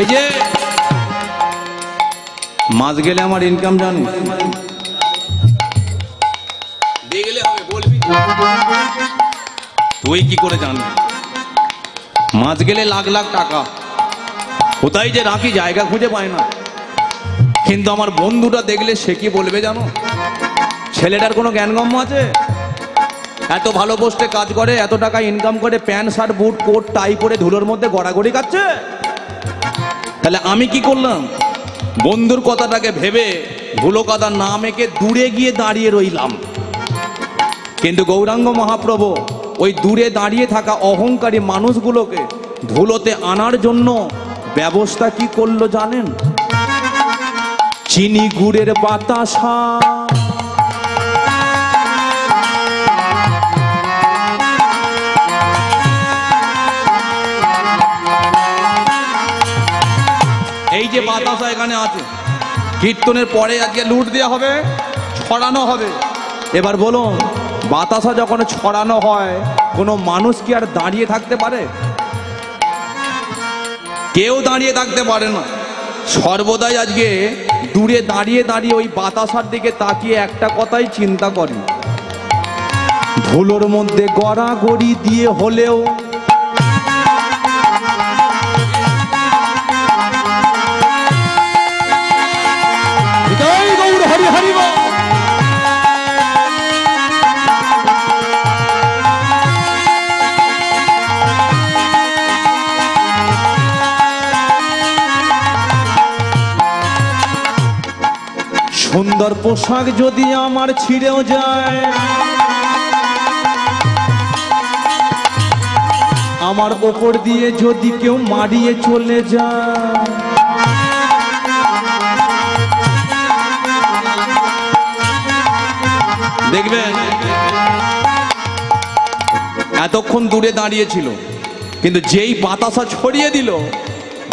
এই যে মাস গেলে আমার ইনকাম জানি দেখলে হবে, বলবি তুই কি করে জানবি? মাস গেলে লাখ লাখ টাকা কোথায় যে রাখি জায়গা খুঁজে পায় না। কিন্তু আমার বন্ধুটা দেখলে সে কি বলবে জানো? ছেলেটার কোনো জ্ঞানগম্য আছে? এত ভালো পোস্টে কাজ করে, এত টাকা ইনকাম করে, pant shirt boot coat tie পরে ধুলোর মধ্যে গড়াগড়ি খাচ্ছে। তাহলে আমি কি করলাম? বন্ধুর কথাটাকে ভেবে ধুলো কাদা না মেখে দূরে গিয়ে দাঁড়িয়ে রইলাম। কিন্তু গৌরাঙ্গ মহাপ্রভু ওই দূরে দাঁড়িয়ে থাকা অহংকারী মানুষগুলোকে ধুলোতে আনার জন্য ব্যবস্থা কি করলো জানেন? চিনি গুড়ের বাতাসা, এই যে বাতাসা এখানে আছে, কীর্তনের পরে আজকে লুট দেওয়া হবে, ছড়ানো হবে। এবার বলুন, বাতাসা যখন ছড়ানো হয় কোনো মানুষ কি আর দাঁড়িয়ে থাকতে পারে? কেউ দাঁড়িয়ে থাকতে পারে না। সর্বদাই আজকে দূরে দাঁড়িয়ে দাঁড়িয়ে ওই বাতাসার দিকে তাকিয়ে একটা কথাই চিন্তা করি, ধুলোর মধ্যে গড়াগড়ি দিয়ে হলেও হরি হরি বল। সুন্দর পোশাক যদি আমার ছিঁড়েও যায়, আমার ওপর দিয়ে যদি কেউ মারিয়ে চলে যায়, দেখবেন এতক্ষণ দূরে দাঁড়িয়েছিল, কিন্তু যেই বাতাসা ছড়িয়ে দিল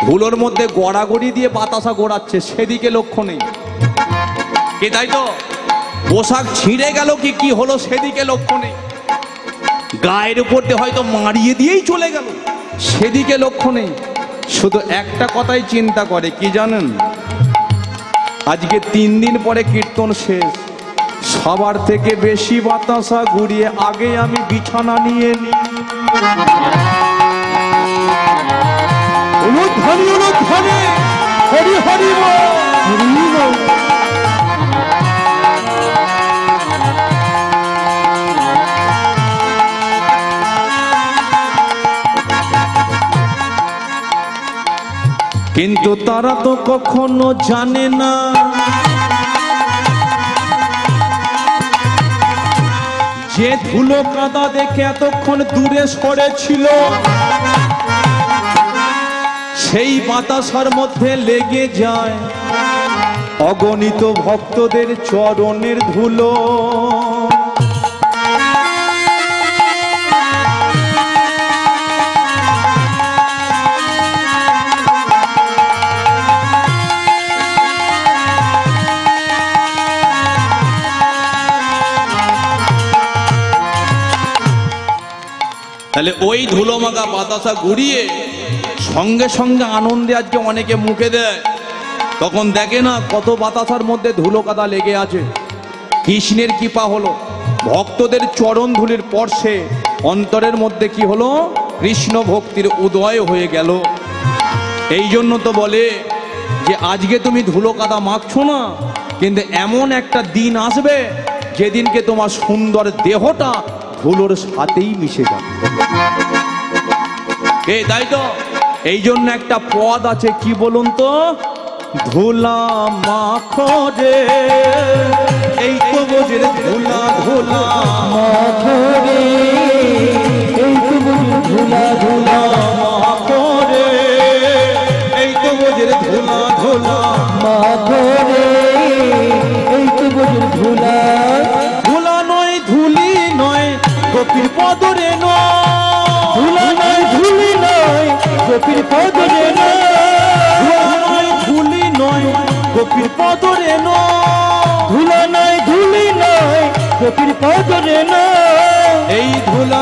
ধুলোর মধ্যে গড়াগড়ি দিয়ে বাতাসা গড়াচ্ছে, সেদিকে লক্ষ্য নেই। কি তাই তো? পোশাক ছিঁড়ে গেল কি কি হলো সেদিকে লক্ষ্য নেই। গায়ের উপর দিয়ে হয়তো মারিয়ে দিয়েই চলে গেল, সেদিকে লক্ষ্য নেই। শুধু একটা কথাই চিন্তা করে, কি জানেন? আজকে 3 দিন পরে কীর্তন শেষ, সবার থেকে বেশি বাতাসা ঘুরিয়ে আগে আমি বিছানা নিয়ে নিই। উলুধ্বনি উলুধ্বনি হরি হরি বল, হরি বল। কিন্তু তারা তো কখনো জানে না যে ধুলো কাদা দেখে এতক্ষণ দূরে সরেছিল, সেই বাতাসার মধ্যে লেগে যায় অগণিত ভক্তদের চরণের ধুলো। তাহলে ওই ধুলো মাখা বাতাসা ঘুরিয়ে সঙ্গে সঙ্গে আনন্দে আজকে অনেকে মুখে দেয়, তখন দেখে না কত বাতাসার মধ্যে ধুলো কাদা লেগে আছে। কৃষ্ণের কৃপা হলো, ভক্তদের চরণ ধুলির স্পর্শে অন্তরের মধ্যে কি হলো? কৃষ্ণ ভক্তির উদয় হয়ে গেল। এই জন্য তো বলে যে আজকে তুমি ধুলো কাদা মাখছো না, কিন্তু এমন একটা দিন আসবে যেদিনকে তোমার সুন্দর দেহটা ধুলোর সাথেই মিশে যাবে। তাই তো এই জন্য একটা পদ আছে, কি বলুন তো? ধুলা মাখো রে, এই তো বোঝে ধুলা ধুলা মাখো রে, এই তো বোঝে ধুলা ধুলা মাখো রে, এই তো বোঝে ধুলা ধুলা মাখো রে, এই তো বোঝে ধুলা ধুলা নয় ধুলি নয় গোপীর পদরে নয়, ধুলা নয় ধুলি নয় গোপীর পদরে নয়, ধুলা নয় ধুলি নয় গোপীর পদরে নয়, ধুলা নয় ধুলি নয় গোপীর পদরে নয়। এই ধুলা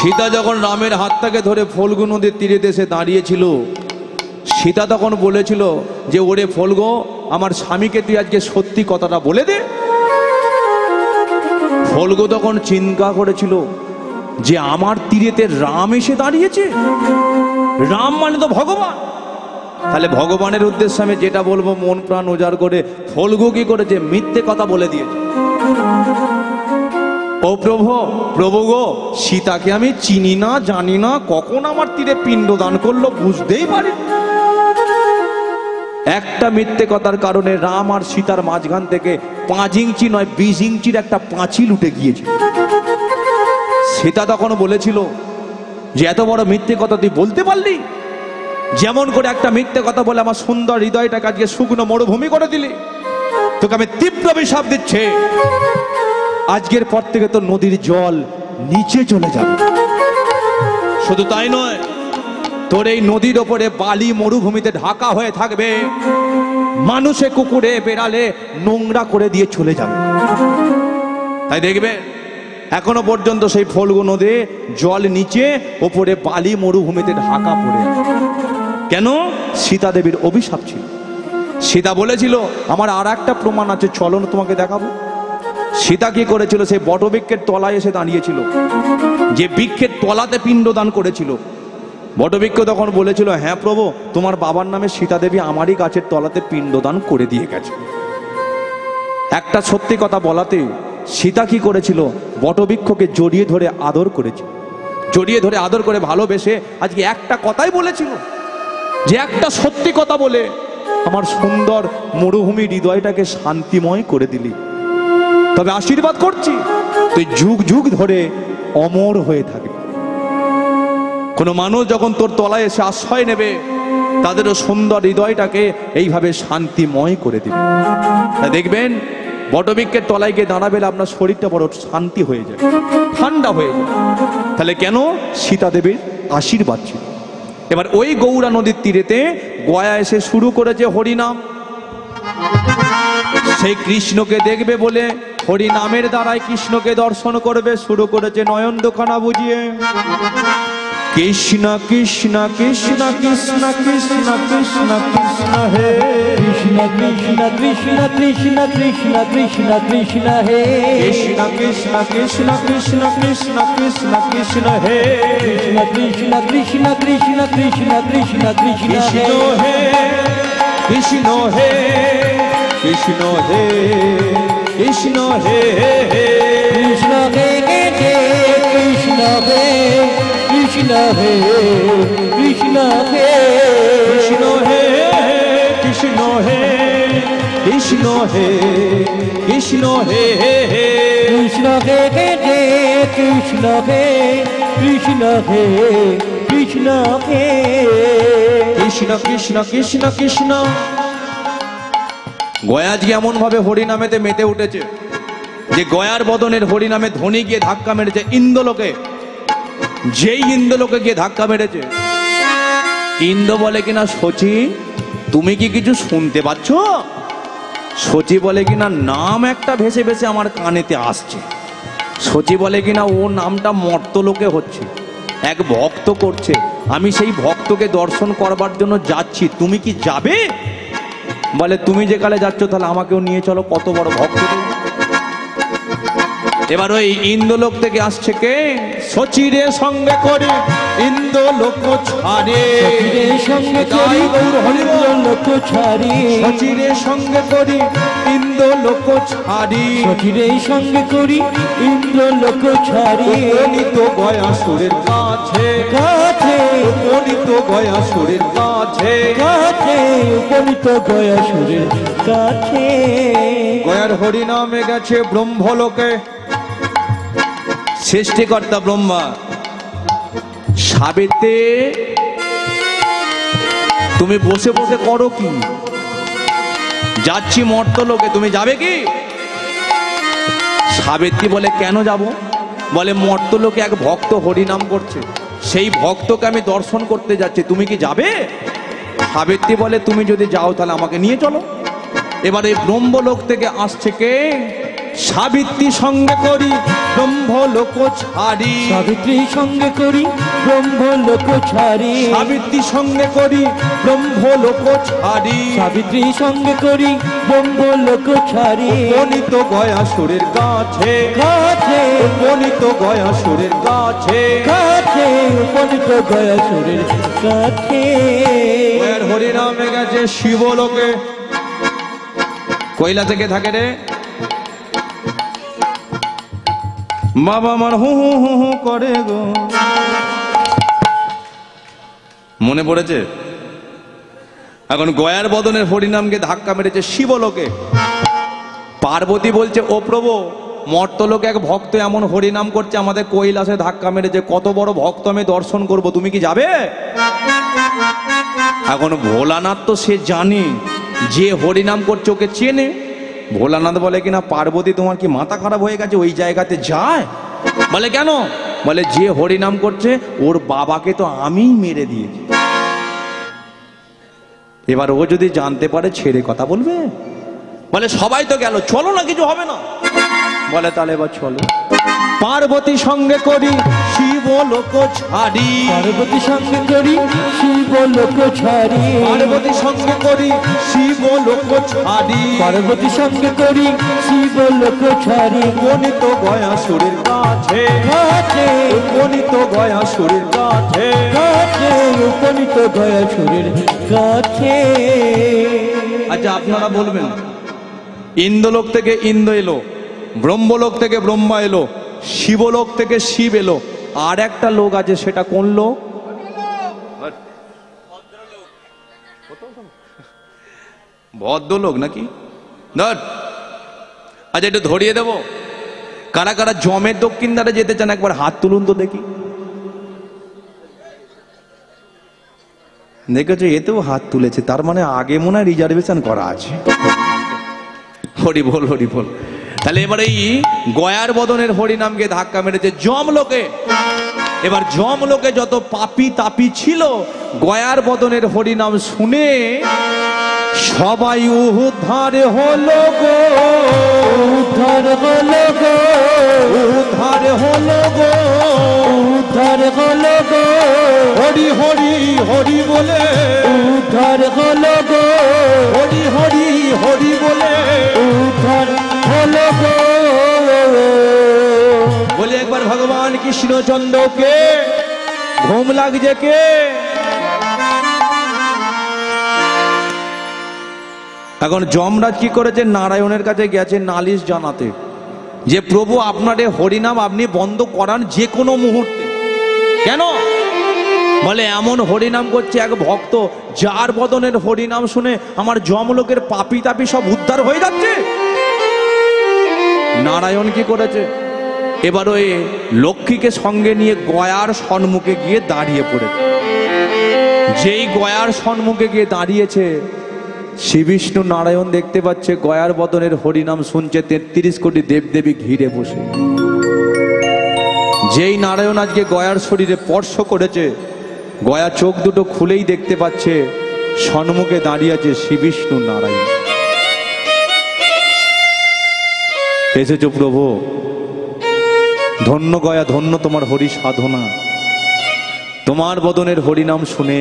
সীতা যখন রামের হাতটাকে ধরে ফল্গু নদীর তীরে এসে দাঁড়িয়েছিল, সীতা তখন বলেছিল যে ওরে ফল্গু, আমার স্বামীকে তুই আজকে সত্যি কথাটা বলে দে। ফল্গু তখন চিন্তা করেছিল যে আমার তীরেতে রাম এসে দাঁড়িয়েছে, রাম মানে তো ভগবান, তাহলে ভগবানের উদ্দেশ্যে আমি যেটা বলবো মন প্রাণ উজাড় করে ফল্গু কি করেছে, মিথ্যে কথা বলে দিয়েছে। ও প্রভু গো, সীতাকে আমি চিনি না, জানি না, কখন আমার তীরে পিণ্ডদান করলো বুঝতেই পারি। একটা মিথ্যে কথার কারণে রাম আর সীতার মাঝখান থেকে 5 ইঞ্চি নয় 20 ইঞ্চির একটা পাঁচিল উঠে গিয়েছে। সীতা তখন বলেছিল যে এত বড় মিথ্যে কথা তুই বলতে পারলি, যেমন করে একটা মিথ্যে কথা বলে আমার সুন্দর হৃদয়টাকে আজকে শুকনো মরুভূমি করে দিলি। তোকে আমি তীব্র অভিশাপ দিচ্ছি, আজকের পর থেকে তো নদীর জল নিচে চলে যাবে। শুধু তাই নয়, তোর এই নদীর ওপরে বালি মরুভূমিতে ঢাকা হয়ে থাকবে, মানুষে কুকুরে বেড়ালে নোংরা করে দিয়ে চলে যাবে। তাই দেখবে এখনো পর্যন্ত সেই ফল্গু নদী জল নিচে, ওপরে বালি মরুভূমিতে ঢাকা পড়ে আছে। কেন? সীতা দেবীর অভিশাপ ছিল। সীতা বলেছিল আমার আর একটা প্রমাণ আছে, চলো না তোমাকে দেখাবো। সীতা কি করেছিল, সেই বটবৃক্ষের তলায় এসে দাঁড়িয়েছিল, যে বৃক্ষের তলাতে পিণ্ডদান করেছিল। বটবৃক্ষ তখন বলেছিল, হ্যাঁ প্রভু, তোমার বাবার নামে সীতা দেবী আমারই গাছের তলাতে পিণ্ডদান করে দিয়ে গেছে। একটা সত্যি কথা বলাতে সীতা কি করেছিল, বটবৃক্ষকে জড়িয়ে ধরে আদর করেছিল, জড়িয়ে ধরে আদর করে ভালোবেসে আজকে একটা কথাই বলেছিল যে একটা সত্যি কথা বলে আমার সুন্দর মরুভূমি হৃদয়টাকে শান্তিময় করে দিলি, তবে আশীর্বাদ করছি তুই যুগ যুগ ধরে অমর হয়ে থাকবি। কোনো মানুষ যখন তোর তলায় এসে আশ্রয় নেবে, তাদেরও সুন্দর হৃদয়টাকে এইভাবে শান্তিময় করে দিবে। তাই দেখবেন বটবৃক্ষের তলায় গিয়ে দাঁড়াবে, আপনার শরীরটা বড় শান্তি হয়ে যায়, ঠান্ডা হয়ে যায়। তাহলে কেন? সীতা দেবীর আশীর্বাদ ছিল। এবার ওই গৌরা নদীর তীরেতে গয়া এসে শুরু করেছে হরিনাম। সেই কৃষ্ণকে দেখবে বলে হরিনামের দ্বারাই কৃষ্ণকে দর্শন করবে, শুরু করেছে নয়ন দুখানা বুঝিয়ে কৃষ্ণ কৃষ্ণ কৃষ্ণ কৃষ্ণ কৃষ্ণ কৃষ্ণ কৃষ্ণ হে কৃষ্ণ কৃষ্ণ কৃষ্ণ কৃষ্ণ কৃষ্ণ কৃষ্ণ কৃষ্ণ হে কৃষ্ণ কৃষ্ণ কৃষ্ণ কৃষ্ণ কৃষ্ণ কৃষ্ণ কৃষ্ণ হে কৃষ্ণ কৃষ্ণ কৃষ্ণ কৃষ্ণ কৃষ্ণ কৃষ্ণ হে কৃষ্ণ হে কৃষ্ণ হে কৃষ্ণ হে কৃষ্ণ হে কৃষ্ণ হে কৃষ্ণ হে কৃষ্ণ হে কৃষ্ণ হে কৃষ্ণ হে কৃষ্ণ হে কৃষ্ণ হে কৃষ্ণ হে কৃষ্ণ হে কৃষ্ণ হে কৃষ্ণ হে কৃষ্ণ কৃষ্ণ কৃষ্ণ কৃষ্ণ। গয়া আজকে এমন ভাবে হরিনামেতে মেতে উঠেছে যে গয়ার বদনের হরিনামে ধ্বনি গিয়ে ধাক্কা মেরেছে ইন্দ্রলোকে। যেই ইন্দ্রলোকে গিয়ে ধাক্কা মেরেছে, ইন্দ্র বলে কিনা শচী তুমি কি কিছু শুনতে পাচ্ছ? শচী বলে কিনা নাম একটা ভেসে ভেসে আমার কানেতে আসছে। শচী বলে কিনা ও নামটা মর্তলোকে হচ্ছে, এক ভক্ত করছে, আমি সেই ভক্তকে দর্শন করবার জন্য যাচ্ছি, তুমি কি যাবে? বলে তুমি যেকালে যাচ্ছ তাহলে আমাকেও নিয়ে চলো, কত বড় ভক্ত। এবার ওই ইন্দ্রলোক থেকে আসছে কে? শচীরে সঙ্গে করে ইন্দ্রলোক ছাড়ে, সঙ্গে করি লোক ছাড়ি, শচীরে সঙ্গে করি ইন্দ্রলোক ছাড়ি, সচিরে সঙ্গে করি ইন্দ্র লোক ছাড়ি। উপনীত গয়াসুরের কাছে কাছে উপনীত গয়াসুরের কাছে কাছে উপনীত গয়াসুরের কাছে। গয়ার হরিনামে গেছে ব্রহ্মলোকে। সৃষ্টিকর্তা ব্রহ্মা সাবিত্রী তুমি বসে বসে করো কি? যাচ্ছি মর্তলোকে, তুমি যাবে কি? সাবিত্রী বলে কেন যাব? বলে মর্তলোকে এক ভক্ত হরিনাম করছে, সেই ভক্তকে আমি দর্শন করতে যাচ্ছি, তুমি কি যাবে? সাবিত্রী বলে তুমি যদি যাও তাহলে আমাকে নিয়ে চলো। এবার এই ব্রহ্মলোক থেকে আসছে কে? সাবিত্রী সঙ্গে করি ব্রহ্মলোক ছাড়ি, সাবিত্রী সঙ্গে করি ব্রহ্মলোক ছাড়ি, সাবিত্রী সঙ্গে করি ব্রহ্মলোক ছাড়ি, সাবিত্রী সঙ্গে করি ব্রহ্মলোক ছাড়ি। উপনীত গয়াসুরের কাছে, কাছে উপনীত গয়াসুরের কাছে, কাছে উপনীত গয়াসুরের কাছে। গয়ার হরিনামে গেছে শিবলোকে। কয়লা থেকে থাকে রে বাবা আমার হু হু হু হু করে গো, মনে পড়েছে? এখন গয়ার বদনের হরিনামকে ধাক্কা মেরেছে শিবলোকে। পার্বতী বলছে ও প্রভু, মর্তলোকে এক ভক্ত এমন হরিনাম করছে, আমাদের কৈলাসে ধাক্কা মেরেছে, কত বড় ভক্ত আমি দর্শন করব, তুমি কি যাবে? এখন ভোলানাথ তো সে জানে যে হরিনাম করছে ওকে চেনে। ভোলানাথ বলে কিনা পার্বতী তোমার কি মাথা খারাপ হয়ে গেছে, ওই জায়গাতে যায়? বলে কেন? বলে যে হরিনাম করছে ওর বাবাকে তো আমিই মেরে দিয়েছি, এবার ও যদি জানতে পারে ছেড়ে কথা বলবে? বলে সবাই তো গেল, চলো না, কিছু হবে না। বলে তাহলে এবার চলো। পার্বতী সঙ্গে করি শিবলোক ছাড়ি, পার্বতী সঙ্গে করি শিবলোক ছাড়ি, পার্বতী সঙ্গে করি শিবলোক ছাড়ি, পার্বতী সঙ্গে করি শিবলোক ছাড়ি। উপনীত গয়াসুরের কাছে, কাছে উপনীত গয়াসুরের কাছে, কাছে উপনীত গয়াসুরের কাছে। আচ্ছা আপনারা বলবেন, ইন্দ্রলোক থেকে ইন্দ্র এলো, ব্রহ্মলোক থেকে ব্রহ্মা এলো, শিবলোক থেকে শিব এলো, আর একটা লোক আছে, সেটা কোন লোক? ভদ্রলোক নাকি? ধর, আচ্ছা একটু ধরিয়ে দেবো, কারা কারা জমের দক্ষিণ ধারে যেতে চান একবার হাত তুলুন তো দেখি। দেখেছো, এতেও হাত তুলেছে, তার মানে আগে মনে হয় রিজার্ভেশন করা আছে। হরি বল, হরি বল। তাহলে এবার এই গয়ার বদনের হরিনামকে ধাক্কা মেরেছে জমলোকে। এবার জমলোকে যত পাপী তাপী ছিল, গয়ার বদনের হরিনাম শুনে সবাই উদ্ধার হলো গো, উদ্ধার হলো গো, উদ্ধার হলো গো, উদ্ধার হলো গো, হরি হরি হরি বলে, উদ্ধার হলো গো, হরি হরি হরি বলে, উদ্ধার হলো গো। বলে একবার ভগবান কৃষ্ণচন্দ্রকে ঘুম লাগছে কে? এখন যমরাজ কি করেছে, নারায়ণের কাছে গেছে নালিশ জানাতে যে প্রভু আপনার এই হরিনাম আপনি বন্ধ করান যে কোনো মুহূর্তে। কেন? বলে এমন হরিনাম করছে এক ভক্ত, যার বদনের হরিনাম শুনে আমার যমলোকের পাপী তাপী সব উদ্ধার হয়ে যাচ্ছে। নারায়ণ কি করেছে, এবার ওই লক্ষ্মীকে সঙ্গে নিয়ে গয়ার সম্মুখে গিয়ে দাঁড়িয়ে পড়েছে। যেই গয়ার সম্মুখে গিয়ে দাঁড়িয়েছে, শ্রী বিষ্ণু নারায়ণ দেখতে পাচ্ছে গয়ার বদনের হরিনাম শুনছে ৩৩ কোটি দেবদেবী ঘিরে বসে। যেই নারায়ণ আজকে গয়ার শরীরে স্পর্শ করেছে, গয়া চোখ দুটো খুলেই দেখতে পাচ্ছে সম্মুখে দাঁড়িয়ে আছে শ্রী বিষ্ণু নারায়ণ। এসেছো প্রভু, ধন্য গয়া, ধন্য তোমার হরি সাধনা। তোমার বদনের হরিনাম শুনে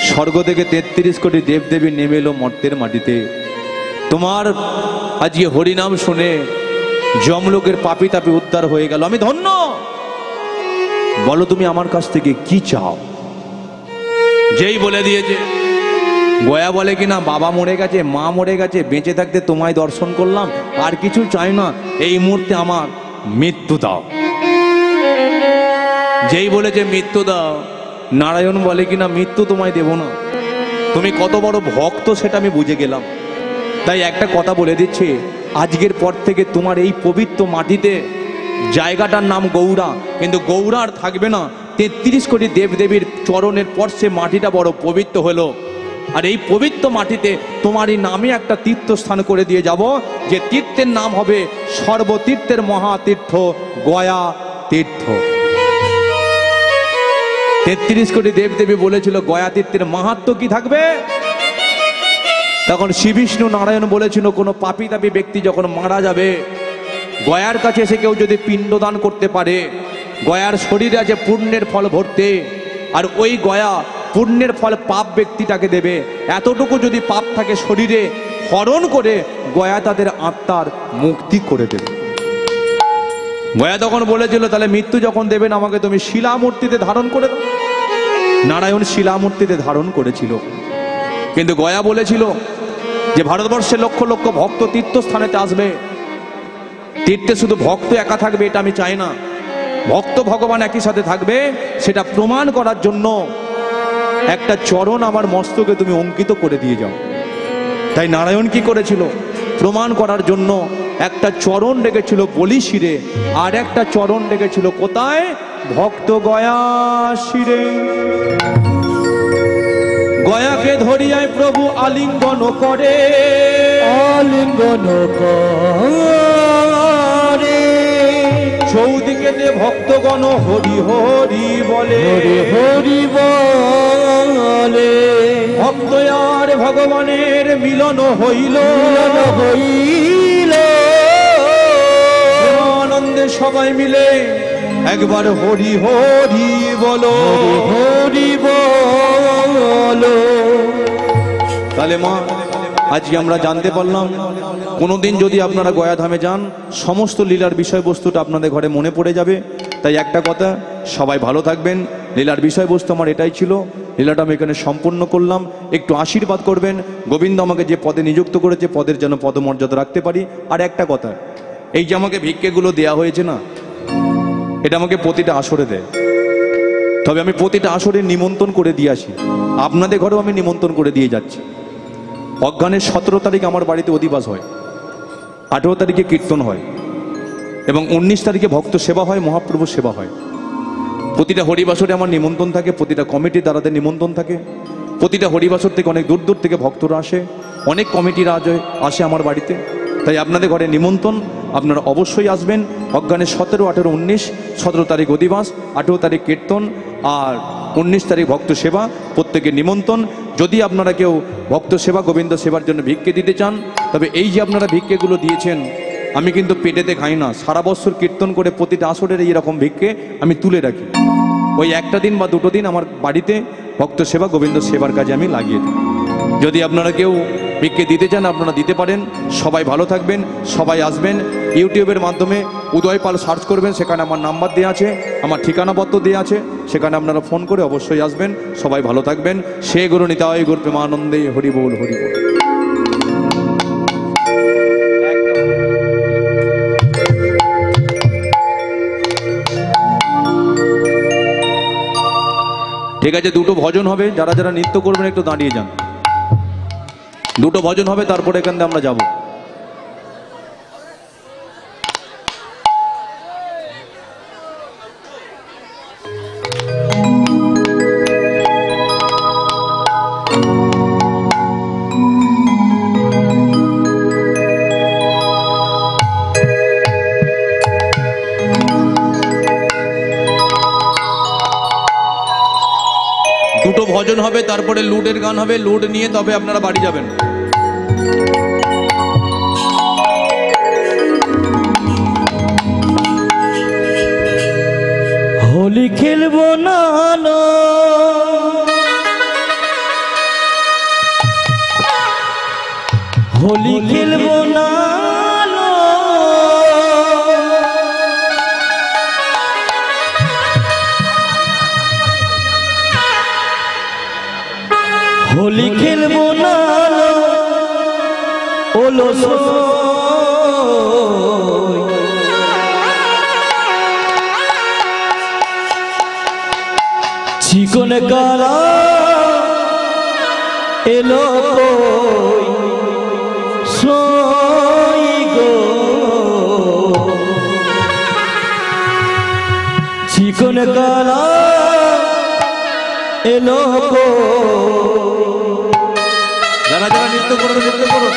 স্বর্গ থেকে ৩৩ কোটি দেবদেবী নেমে এলো মর্তের মাটিতে। তোমার আজকে হরিনাম শুনে যমলোকের পাপী তাপী উদ্ধার হয়ে গেল, আমি ধন্য। বলো তুমি আমার কাছ থেকে কি চাও? যেই বলে দিয়েছে, গয়া বলে কিনা বাবা মরে গেছে, মা মরে গেছে, বেঁচে থাকতে তোমায় দর্শন করলাম, আর কিছু চাই না, এই মুহূর্তে আমার মৃত্যু দাও। যেই বলেছে মৃত্যু দাও, নারায়ণ বলে কিনা মৃত্যু তোমায় দেব না, তুমি কত বড় ভক্ত সেটা আমি বুঝে গেলাম। তাই একটা কথা বলে দিচ্ছি, আজকের পর থেকে তোমার এই পবিত্র মাটিতে জায়গাটার নাম গৌড়া, কিন্তু গৌড়া আর থাকবে না। ৩৩ কোটি দেবদেবীর চরণের স্পর্শে মাটিটা বড় পবিত্র হলো। আর এই পবিত্র মাটিতে তোমারই নামে একটা তীর্থস্থান করে দিয়ে যাব, যে তীর্থের নাম হবে সর্বতীর্থের মহাতীর্থ গয়া তীর্থ। ৩৩ কোটি দেবদেবী বলেছিল গয়া তীর্থের মাহাত্ম্য কি থাকবে। তখন শ্রী বিষ্ণু নারায়ণ বলেছিল, কোনো পাপী তাপী ব্যক্তি যখন মারা যাবে, গয়ার কাছে এসে কেউ যদি পিণ্ডদান করতে পারে, গয়ার শরীরে আছে পুণ্যের ফল ভর্তি, আর ওই গয়া পুণ্যের ফল পাপ ব্যক্তিটাকে দেবে। এতটুকু যদি পাপ থাকে শরীরে, হরণ করে গয়া তাদের আত্মার মুক্তি করে দেবে। গয়া তখন বলেছিল, তাহলে মৃত্যু যখন দেবেন আমাকে তুমি শিলামূর্তিতে ধারণ করে দাও। নারায়ণ শিলামূর্তিতে ধারণ করেছিল, কিন্তু গয়া বলেছিল যে ভারতবর্ষে লক্ষ লক্ষ ভক্ত তীর্থস্থানেতে আসবে, তীর্থে শুধু ভক্ত একা থাকবে এটা আমি চাই না, ভক্ত ভগবান একই সাথে থাকবে। সেটা প্রমাণ করার জন্য একটা চরণ আমার মস্তকে তুমি অঙ্কিত করে দিয়ে যাও। তাই নারায়ণ কি করেছিল? প্রমাণ করার জন্য একটা চরণ রেখেছিল বলি শিরে, আর একটা চরণ রেখেছিল কোথায়? ভক্ত গয়া শিরে। গয়াকে ধরিয়ায় প্রভু আলিঙ্গন করে, আলিঙ্গন করে, চৌদিকে ভক্তগণ হরি হরি বলে, হরি হরি বলে। ভক্ত আর ভগবানের মিলন হইল, মিলন হইল, আনন্দে সবাই মিলে একবার হরি হরি বলো, হরি বলো। তাহলে মা আজকে আমরা জানতে পারলাম, কোনোদিন যদি আপনারা গয়াধামে যান, সমস্ত লীলার বিষয়বস্তুটা আপনাদের ঘরে মনে পড়ে যাবে। তাই একটা কথা, সবাই ভালো থাকবেন। লীলার বিষয়বস্তু আমার এটাই ছিল, লীলাটা আমি এখানে সম্পূর্ণ করলাম। একটু আশীর্বাদ করবেন, গোবিন্দ আমাকে যে পদে নিযুক্ত করেছে পদের যেন পদমর্যাদা রাখতে পারি। আর একটা কথা, এই যে আমাকে ভিক্ষেগুলো দেয়া হয়েছে না, এটা আমাকে প্রতিটা আসরে দেয়, তবে আমি প্রতিটা আসরে নিমন্ত্রণ করে দিয়ে আসি। আপনাদের ঘরেও আমি নিমন্ত্রণ করে দিয়ে যাচ্ছি। অজ্ঞানের 17 তারিখ আমার বাড়িতে অধিবাস হয়, 18 তারিখে কীর্তন হয়, এবং 19 তারিখে ভক্ত সেবা হয়, মহাপ্রভু সেবা হয়। প্রতিটা হরিবাসরে আমার নিমন্ত্রণ থাকে, প্রতিটা কমিটির দ্বারাদের নিমন্ত্রণ থাকে। প্রতিটা হরিবাসর থেকে অনেক দূর দূর থেকে ভক্তরা আসে, অনেক কমিটিরা আসে আমার বাড়িতে। তাই আপনাদের ঘরে নিমন্ত্রণ, আপনারা অবশ্যই আসবেন। অজ্ঞানের 17, 18, 19, 17 তারিখ অধিবাস, 18 তারিখ কীর্তন, আর 19 তারিখ ভক্ত সেবা, প্রত্যেকের নিমন্ত্রণ। যদি আপনারা কেউ ভক্ত সেবা গোবিন্দ সেবার জন্য ভিক্ষে দিতে চান, তবে এই যে আপনারা ভিক্ষেগুলো দিয়েছেন, আমি কিন্তু পেটেতে খাই না, সারা বছর কীর্তন করে প্রতিটা আসরের এইরকম ভিক্ষে আমি তুলে রাখি। ওই একটা দিন বা দুটো দিন আমার বাড়িতে ভক্ত সেবা গোবিন্দ সেবার কাজে আমি লাগিয়ে দিই। যদি আপনারা কেউ ভিক্ষে দিতে চান আপনারা দিতে পারেন। সবাই ভালো থাকবেন, সবাই আসবেন। ইউটিউবের মাধ্যমে উদয় পাল সার্চ করবেন, সেখানে আমার নাম্বার দেওয়া আছে, আমার ঠিকানাপত্র দেওয়া আছে, সেখানে আপনারা ফোন করে অবশ্যই আসবেন। সবাই ভালো থাকবেন। সে গুরু নিতাই গুরু প্রেমানন্দে হরি বল হরি বল। ঠিক আছে, দুটো ভজন হবে, যারা যারা নৃত্য করবেন একটু দাঁড়িয়ে যান। দুটো ভজন হবে, তারপরে এখান থেকে আমরা যাব। দুটো ভজন হবে, তারপরে লুটের গান হবে, লুট নিয়ে তবে আপনারা বাড়ি যাবেন। হোলি খেলবো না, হোলি খেলবো না, হোলি খেলবো না, ওলো চিকন কালা এলো সই গো, চিকন কালা এলো। যারা যারা নৃত্য করবে নৃত্য করো।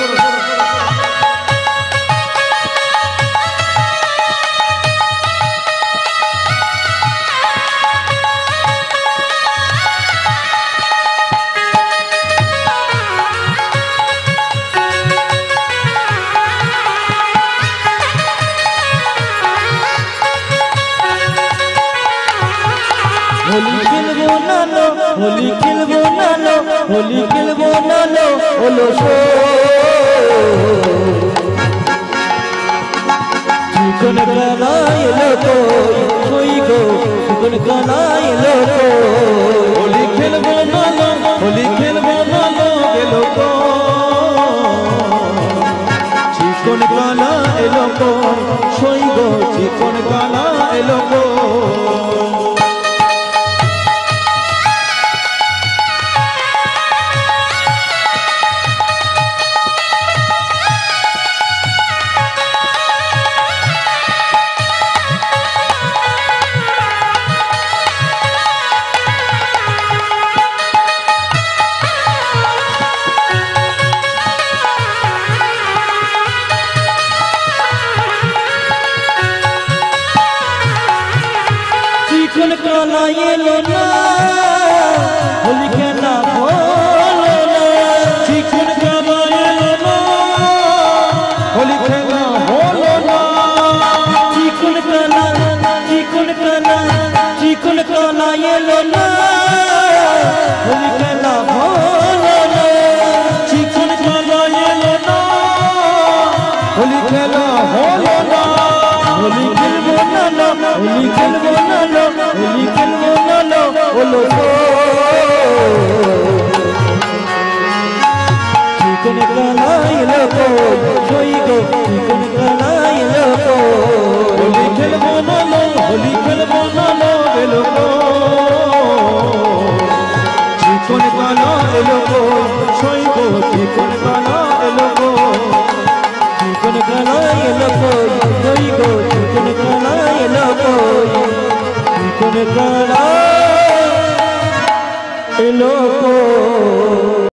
হোলি খেলবো না লো, হোলি খেলবো না লো, হোলি খেলবো না লো, হলো চিকন কালা এলো কই গো, চিকন কালা এলো হোলি খেলবো না লো, হোলি খেলবো না লো গেল চিকন কালা এলো সই গো, চিকন কালা এলো চিকন কালা এলো না, হোলি খেলা হলো না, চিকন কালা এলো না, হোলি খেলা হলো না, চিকন কালা, চিকন কালা, চিকন কালা এলো না, হোলি খেলা হলো না, চিকন কালা এলো না, হোলি খেলা হলো না, হোলি খেলবো না লো, হোলি খেলবো না লো, হোলি খেলবো না লো, হলো চিকন কালা এলো সই গো, চিকন কালা এলো হোলি খেলবো না লো, হোলি খেলবো না লো গেল চিকন কালা এলো সই গো, চিকন কালা এলো চিকন কালা এলো সই গো, চিকন কালা এলো চিকন কালা এলো